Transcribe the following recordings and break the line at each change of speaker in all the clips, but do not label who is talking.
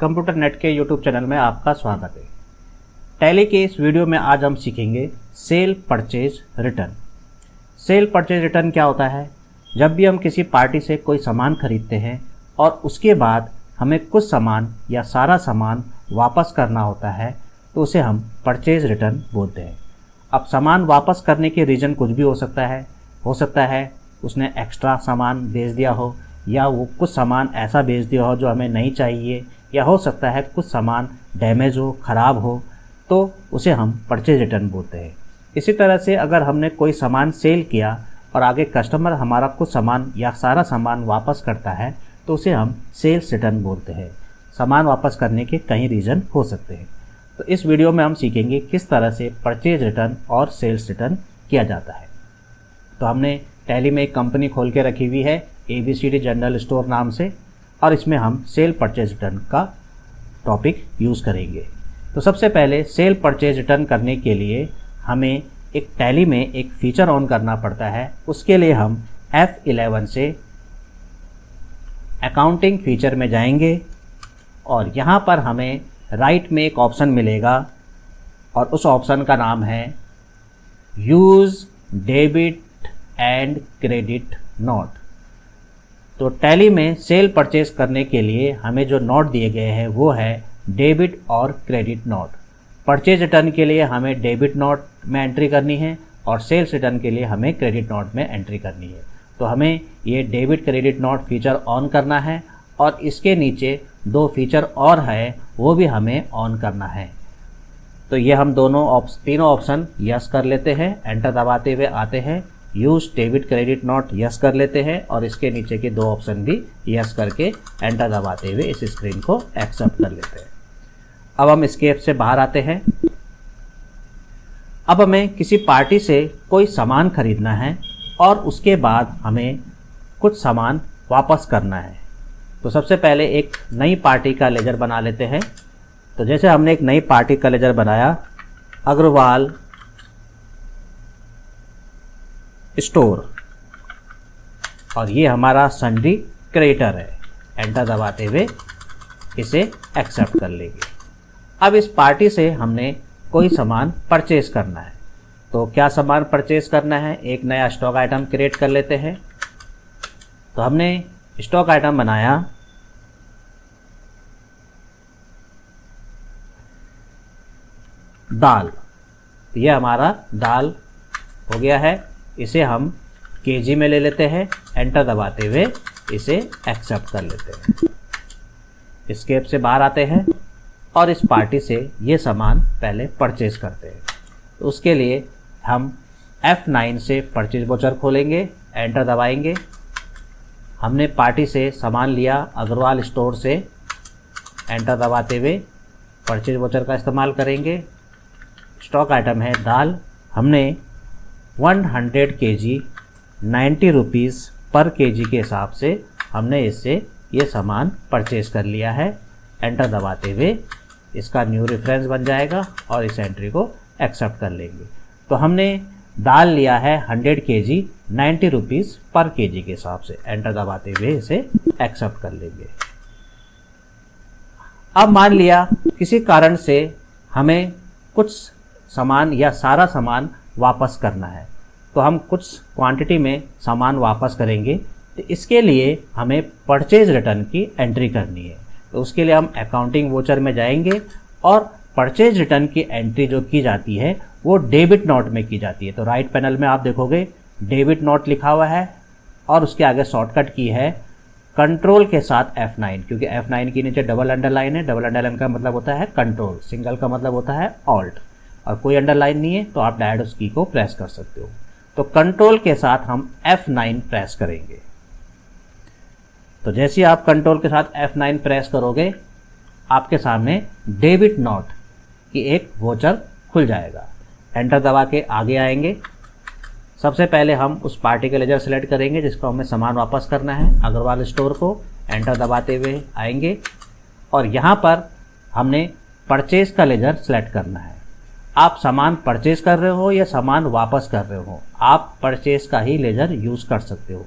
Computer net के YouTube channel में आपका स्वागत है। टैली के इस वीडियो में आज हम सीखेंगे cell purchase return. Cell purchase return क्या होता है? जब भी हम किसी पार्टी से कोई सामान खरीदते हैं और उसके बाद हमें कुछ सामान या सारा सामान वापस करना होता है तो उसे हम परचेज रिटर्न बोलते हैं। अब सामान वापस करने के रीज़न कुछ भी हो सकता है उसने एक्स्ट्रा सामान बेच दिया हो, या वो कुछ सामान ऐसा बेच दिया हो जो हमें नहीं चाहिए, या हो सकता है कुछ सामान डैमेज हो, ख़राब हो, तो उसे हम परचेज रिटर्न बोलते हैं। इसी तरह से अगर हमने कोई सामान सेल किया और आगे कस्टमर हमारा कुछ सामान या सारा सामान वापस करता है तो उसे हम सेल्स रिटर्न बोलते हैं। सामान वापस करने के कई रीज़न हो सकते हैं। तो इस वीडियो में हम सीखेंगे किस तरह से परचेज रिटर्न और सेल्स रिटर्न किया जाता है। तो हमने टैली में एक कंपनी खोल के रखी हुई है ABCD जनरल स्टोर नाम से, और इसमें हम सेल परचेज रिटर्न का टॉपिक यूज़ करेंगे। तो सबसे पहले सेल परचेज रिटर्न करने के लिए हमें एक टैली में एक फ़ीचर ऑन करना पड़ता है। उसके लिए हम F11 से अकाउंटिंग फ़ीचर में जाएंगे और यहाँ पर हमें राइट में एक ऑप्शन मिलेगा और उस ऑप्शन का नाम है use debit and credit note. तो टैली में सेल परचेज करने के लिए हमें जो नोट दिए गए हैं वो है डेबिट और क्रेडिट नोट। परचेज रिटर्न के लिए हमें डेबिट नोट में एंट्री करनी है और सेल्स रिटर्न के लिए हमें क्रेडिट नोट में एंट्री करनी है। तो हमें ये debit credit note feature on करना है और इसके नीचे दो फीचर और है वो भी हमें ऑन करना है। तो ये हम तीनों ऑप्शन यस कर लेते हैं। एंटर दबाते हुए आते हैं, use debit credit note yes कर लेते हैं और इसके नीचे के दो ऑप्शन भी यस करके एंटर दबाते हुए इस स्क्रीन को एक्सेप्ट कर लेते हैं। अब हम एस्केप से बाहर आते हैं। अब हमें किसी पार्टी से कोई सामान खरीदना है और उसके बाद हमें कुछ सामान वापस करना है। तो सबसे पहले एक नई पार्टी का लेजर बना लेते हैं। तो जैसे हमने एक नई पार्टी का लेजर बनाया, अग्रवाल स्टोर, और ये हमारा सन्ड्री क्रेडिटर है। एंटर दबाते हुए इसे एक्सेप्ट कर लेंगे। अब इस पार्टी से हमने कोई सामान परचेज करना है। तो क्या सामान परचेज करना है? एक नया स्टॉक आइटम क्रिएट कर लेते हैं। तो हमने स्टॉक आइटम बनाया दाल। यह हमारा दाल हो गया है। इसे हम केजी में ले लेते हैं। एंटर दबाते हुए इसे एक्सेप्ट कर लेते हैं। एस्केप से बाहर आते हैं और इस पार्टी से ये सामान पहले परचेज करते हैं। तो उसके लिए हम F9 से परचेज वाउचर खोलेंगे, एंटर दबाएंगे। हमने पार्टी से सामान लिया अग्रवाल स्टोर से। एंटर दबाते हुए परचेज वाउचर का इस्तेमाल करेंगे। स्टॉक आइटम है दाल। हमने 100 kg 90 रुपीज़ पर केजी के हिसाब से हमने इससे ये सामान परचेज कर लिया है। एंटर दबाते हुए इसका न्यू रेफरेंस बन जाएगा और इस एंट्री को एक्सेप्ट कर लेंगे। तो हमने दाल लिया है 100 kg 90 रुपीज़ पर केजी के हिसाब से। एंटर दबाते हुए इसे एक्सेप्ट कर लेंगे। अब मान लिया किसी कारण से हमें कुछ सामान या सारा सामान वापस करना है, तो हम कुछ क्वांटिटी में सामान वापस करेंगे। तो इसके लिए हमें परचेज रिटर्न की एंट्री करनी है। तो उसके लिए हम अकाउंटिंग वाउचर में जाएंगे और परचेज रिटर्न की एंट्री जो की जाती है वो डेबिट नोट में की जाती है। तो राइट पैनल में आप देखोगे डेबिट नोट लिखा हुआ है और उसके आगे शॉर्टकट की है कंट्रोल के साथ F9, क्योंकि F9 के नीचे डबल अंडरलाइन है। डबल अंडरलाइन का मतलब होता है कंट्रोल, सिंगल का मतलब होता है ऑल्ट, और कोई अंडरलाइन नहीं है तो आप डायरेक्ट उस की को प्रेस कर सकते हो। तो कंट्रोल के साथ हम F9 प्रेस करेंगे। तो जैसे आप कंट्रोल के साथ F9 प्रेस करोगे आपके सामने डेबिट नोट की एक वाउचर खुल जाएगा। एंटर दबा के आगे आएंगे। सबसे पहले हम उस पार्टी का लेजर सेलेक्ट करेंगे जिसको हमें सामान वापस करना है, अग्रवाल स्टोर को। एंटर दबाते हुए आएंगे और यहाँ पर हमने परचेज का लेजर सेलेक्ट करना है। आप सामान परचेज कर रहे हो या सामान वापस कर रहे हो, आप परचेज का ही लेजर यूज़ कर सकते हो।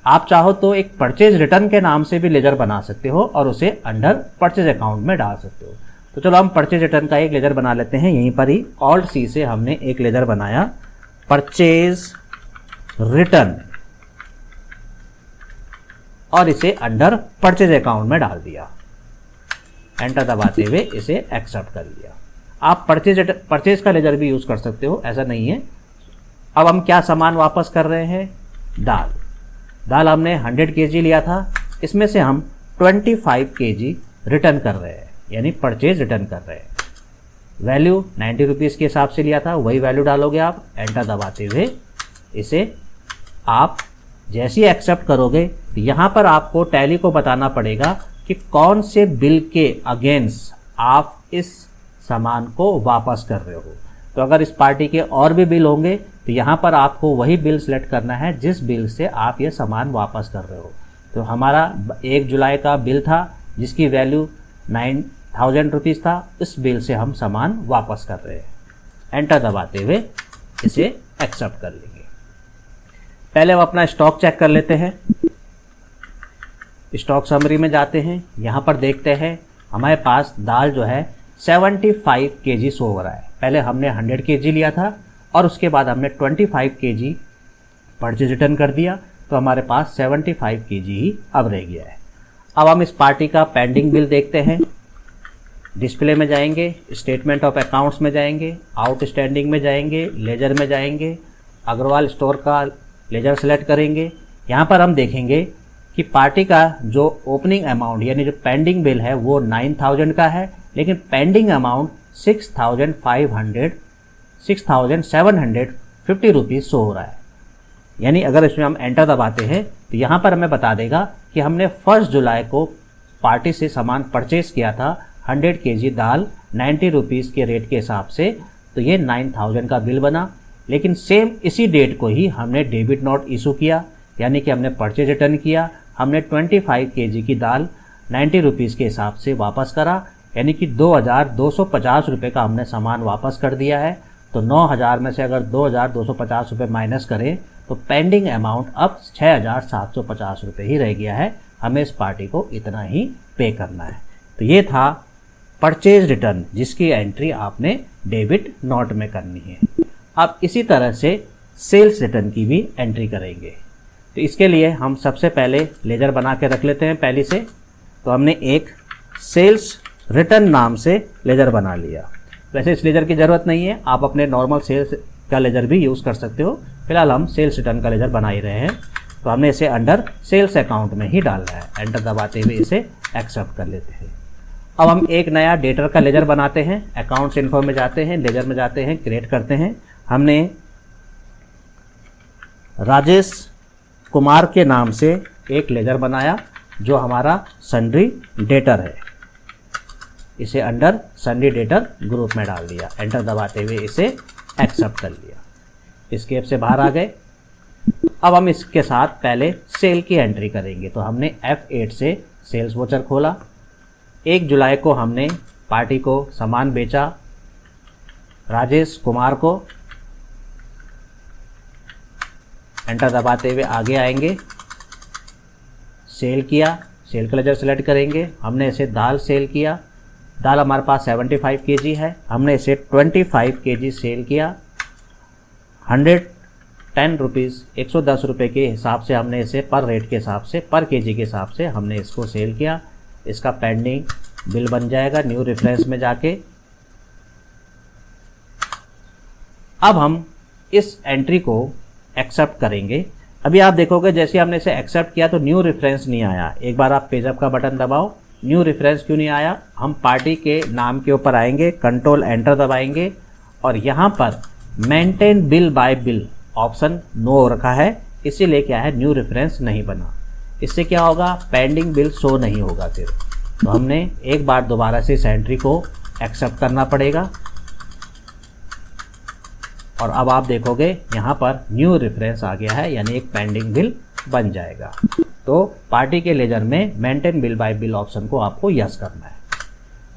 आप चाहो तो एक परचेज रिटर्न के नाम से भी लेजर बना सकते हो और उसे अंडर परचेज अकाउंट में डाल सकते हो। तो चलो हम परचेज रिटर्न का एक लेजर बना लेते हैं। यहीं पर ही ऑल्ट सी से हमने एक लेजर बनाया परचेज रिटर्न और इसे अंडर परचेज अकाउंट में डाल दिया। एंटर दबाते हुए इसे एक्सेप्ट कर लिया। आप परचेज का लेजर भी यूज़ कर सकते हो, ऐसा नहीं है। अब हम क्या सामान वापस कर रहे हैं? दाल हमने 100 kg लिया था, इसमें से हम 25 kg रिटर्न कर रहे हैं, यानी परचेज रिटर्न कर रहे हैं। वैल्यू 90 रुपीज़ के हिसाब से लिया था, वही वैल्यू डालोगे आप। एंटर दबाते हुए इसे आप जैसे ही एक्सेप्ट करोगे तो यहाँ पर आपको टैली को बताना पड़ेगा कि कौन से बिल के अगेंस्ट आप इस सामान को वापस कर रहे हो। तो अगर इस पार्टी के और भी बिल होंगे तो यहाँ पर आपको वही बिल सेलेक्ट करना है जिस बिल से आप ये सामान वापस कर रहे हो। तो हमारा 1 जुलाई का बिल था जिसकी वैल्यू 9000 रुपीज़ था, इस बिल से हम सामान वापस कर रहे हैं। एंटर दबाते हुए इसे एक्सेप्ट कर लेंगे। पहले हम अपना स्टॉक चेक कर लेते हैं। स्टॉक समरी में जाते हैं, यहाँ पर देखते हैं हमारे पास दाल जो है 75 kg शो हो रहा है। पहले हमने 100 kg लिया था और उसके बाद हमने 25 kg परचेज रिटर्न कर दिया, तो हमारे पास 75 kg ही अब रह गया है। अब हम इस पार्टी का पेंडिंग बिल देखते हैं। डिस्प्ले में जाएंगे, स्टेटमेंट ऑफ अकाउंट्स में जाएंगे, आउटस्टैंडिंग में जाएंगे, लेजर में जाएंगे, अग्रवाल स्टोर का लेजर सेलेक्ट करेंगे। यहाँ पर हम देखेंगे कि पार्टी का जो ओपनिंग अमाउंट यानी जो पेंडिंग बिल है वो 9000 का है, लेकिन पेंडिंग अमाउंट 6750 रुपीज़ शो हो रहा है। यानी अगर इसमें हम एंटर दबाते हैं तो यहाँ पर हमें बता देगा कि हमने 1 जुलाई को पार्टी से सामान परचेज किया था 100 kg दाल 90 रुपीज़ के रेट के हिसाब से, तो ये 9000 का बिल बना। लेकिन सेम इसी डेट को ही हमने डेबिट नोट इशू किया, यानी कि हमने परचेज रिटर्न किया, हमने 25 kg की दाल 90 रुपीज़ के हिसाब से वापस करा, यानी कि 2250 रुपये का हमने सामान वापस कर दिया है। तो 9000 में से अगर 2250 रुपये माइनस करें तो पेंडिंग अमाउंट अब 6750 रुपये ही रह गया है। हमें इस पार्टी को इतना ही पे करना है। तो ये था परचेज रिटर्न जिसकी एंट्री आपने डेबिट नोट में करनी है। अब इसी तरह से सेल्स रिटर्न की भी एंट्री करेंगे। तो इसके लिए हम सबसे पहले लेजर बना के रख लेते हैं पहले से। तो हमने एक सेल्स रिटर्न नाम से लेजर बना लिया। वैसे इस लेजर की ज़रूरत नहीं है, आप अपने नॉर्मल सेल्स का लेजर भी यूज़ कर सकते हो। फिलहाल हम सेल्स रिटर्न का लेजर बना ही रहे हैं, तो हमने इसे अंडर सेल्स अकाउंट में ही डालना है। एंटर दबाते हुए इसे एक्सेप्ट कर लेते हैं। अब हम एक नया डेटर का लेजर बनाते हैं। अकाउंट्स इन्फो में जाते हैं, लेजर में जाते हैं, क्रिएट करते हैं। हमने राजेश कुमार के नाम से एक लेजर बनाया जो हमारा सन्ड्री डेटर है। इसे अंडर सन्ड्री डेटर ग्रुप में डाल दिया। एंटर दबाते हुए इसे एक्सेप्ट कर लिया। एस्केप से बाहर आ गए। अब हम इसके साथ पहले सेल की एंट्री करेंगे। तो हमने F8 से सेल्स वोचर खोला। 1 जुलाई को हमने पार्टी को सामान बेचा राजेश कुमार को। एंटर दबाते हुए आगे आएंगे, सेल किया, सेल का लेजर सेलेक्ट करेंगे। हमने इसे दाल सेल किया। दाल हमारे पास 75 kg है, हमने इसे 25 kg सेल किया। 110 रुपीज़ 110 रुपये के हिसाब से हमने इसे पर रेट के हिसाब से पर केजी के हिसाब से हमने इसको सेल किया। इसका पेंडिंग बिल बन जाएगा न्यू रेफरेंस में जाके। अब हम इस एंट्री को एक्सेप्ट करेंगे। अभी आप देखोगे जैसे हमने इसे एक्सेप्ट किया तो न्यू रेफरेंस नहीं आया। एक बार आप पेजअप का बटन दबाओ, न्यू रेफरेंस क्यों नहीं आया? हम पार्टी के नाम के ऊपर आएंगे, कंट्रोल एंटर दबाएंगे और यहाँ पर maintain bill by bill option no हो रखा है, इसीलिए क्या है न्यू रेफरेंस नहीं बना। इससे क्या होगा, पेंडिंग बिल शो नहीं होगा फिर। तो हमने एक बार दोबारा से इस एंट्री को एक्सेप्ट करना पड़ेगा और अब आप देखोगे यहाँ पर न्यू रेफरेंस आ गया है, यानी एक पेंडिंग बिल बन जाएगा। तो पार्टी के लेजर में maintain bill by bill option को आपको यस करना है।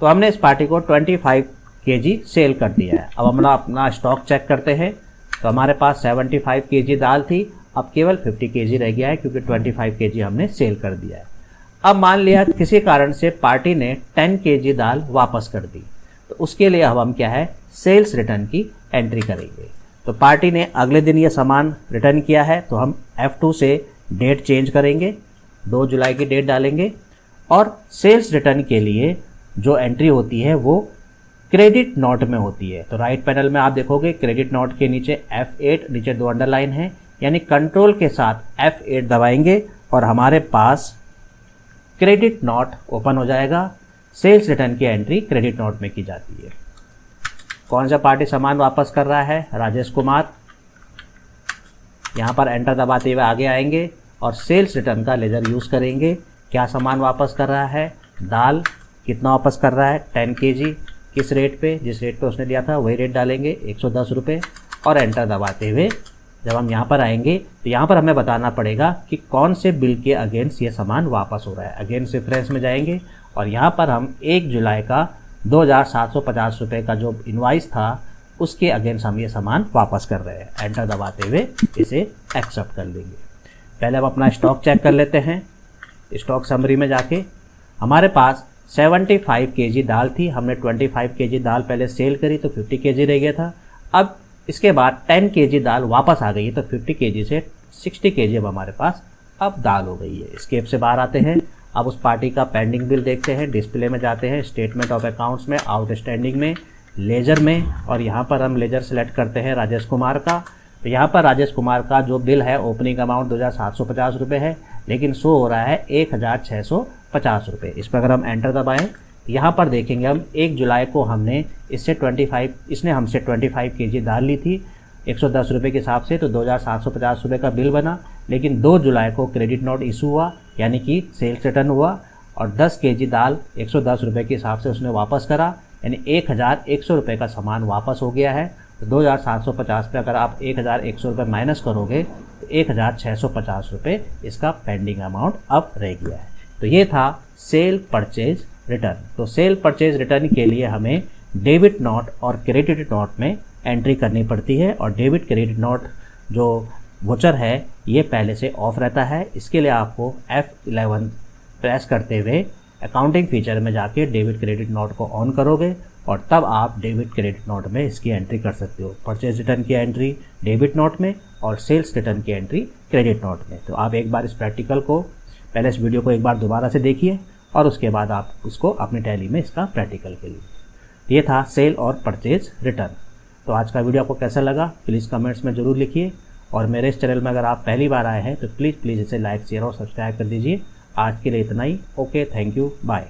तो हमने इस पार्टी को 25 kg सेल कर दिया है। अब हम अपना स्टॉक चेक करते हैं। तो हमारे पास 75 kg दाल थी, अब केवल 50 kg रह गया है क्योंकि 25 kg हमने सेल कर दिया है। अब मान लिया किसी कारण से पार्टी ने 10 kg दाल वापस कर दी, तो उसके लिए अब हम क्या है, सेल्स रिटर्न की एंट्री करेंगे। तो पार्टी ने अगले दिन ये सामान रिटर्न किया है, तो हम F2 से डेट चेंज करेंगे, 2 जुलाई की डेट डालेंगे और सेल्स रिटर्न के लिए जो एंट्री होती है वो क्रेडिट नोट में होती है। तो राइट पैनल में आप देखोगे क्रेडिट नोट के नीचे F8, नीचे 2 अंडरलाइन है, यानी कंट्रोल के साथ F8 दबाएंगे और हमारे पास क्रेडिट नोट ओपन हो जाएगा। सेल्स रिटर्न की एंट्री क्रेडिट नोट में की जाती है। कौन सा पार्टी सामान वापस कर रहा है, राजेश कुमार। यहाँ पर एंटर दबाते हुए आगे आएंगे और सेल्स रिटर्न का लेजर यूज़ करेंगे। क्या सामान वापस कर रहा है, दाल। कितना वापस कर रहा है, 10 kg। किस रेट पे, जिस रेट पे उसने दिया था वही रेट डालेंगे, 110 रुपये, और एंटर दबाते हुए जब हम यहाँ पर आएंगे तो यहाँ पर हमें बताना पड़ेगा कि कौन से बिल के अगेंस्ट ये सामान वापस हो रहा है। अगेंस्ट रेफरेंस में जाएंगे और यहाँ पर हम 1 जुलाई का 2750 रुपये का जो इनवाइस था उसके अगेंस्ट हम ये सामान वापस कर रहे हैं। एंटर दबाते हुए इसे एक्सेप्ट कर लेंगे। पहले हम अपना स्टॉक चेक कर लेते हैं। स्टॉक समरी में जाके हमारे पास 75 kg दाल थी, हमने 25 kg दाल पहले सेल करी तो 50 kg रह गया था। अब इसके बाद 10 kg दाल वापस आ गई है, तो 50 kg से 60 kg अब हमारे पास अब दाल हो गई है। स्केप से बाहर आते हैं, अब उस पार्टी का पेंडिंग बिल देखते हैं। डिस्प्ले में जाते हैं, स्टेटमेंट ऑफ अकाउंट्स में, आउटस्टैंडिंग में, लेजर में, और यहाँ पर हम लेजर सेलेक्ट करते हैं राजेश कुमार का। तो यहाँ पर राजेश कुमार का जो बिल है ओपनिंग अमाउंट 2750 रुपये है, लेकिन शो हो रहा है 1650 रुपये। इस पर अगर हम एंटर दबाएं, यहाँ पर देखेंगे हम 1 जुलाई को हमने इसने हमसे 25 kg दाल ली थी 110 रुपये के हिसाब से, तो 2750 रुपये का बिल बना। लेकिन 2 जुलाई को क्रेडिट नोट इशू हुआ, यानी कि सेल्स रिटर्न हुआ, और 10 kg दाल 110 रुपये के हिसाब से उसने वापस करा, यानी 1100 रुपये का सामान वापस हो गया है। तो 2750 पे अगर आप 1100 रुपये माइनस करोगे तो 1650 रुपये इसका पेंडिंग अमाउंट अब रह गया है। तो ये था सेल परचेज रिटर्न। तो सेल परचेज रिटर्न के लिए हमें डेबिट नोट और क्रेडिट नोट में एंट्री करनी पड़ती है, और डेबिट क्रेडिट नोट जो वोचर है ये पहले से ऑफ रहता है। इसके लिए आपको F11 प्रेस करते हुए अकाउंटिंग फीचर में जाके डेबिट क्रेडिट नोट को ऑन करोगे और तब आप डेबिट क्रेडिट नोट में इसकी एंट्री कर सकते हो। परचेज रिटर्न की एंट्री डेबिट नोट में और सेल्स रिटर्न की एंट्री क्रेडिट नोट में। तो आप एक बार इस प्रैक्टिकल को, पहले इस वीडियो को एक बार दोबारा से देखिए और उसके बाद आप इसको अपनी टैली में इसका प्रैक्टिकल के लिए। ये था सेल और परचेज रिटर्न। तो आज का वीडियो आपको कैसा लगा प्लीज़ कमेंट्स में ज़रूर लिखिए, और मेरे इस चैनल में अगर आप पहली बार आए हैं तो प्लीज़ इसे लाइक, शेयर और सब्सक्राइब कर दीजिए। आज के लिए इतना ही। Okay, thank you, bye.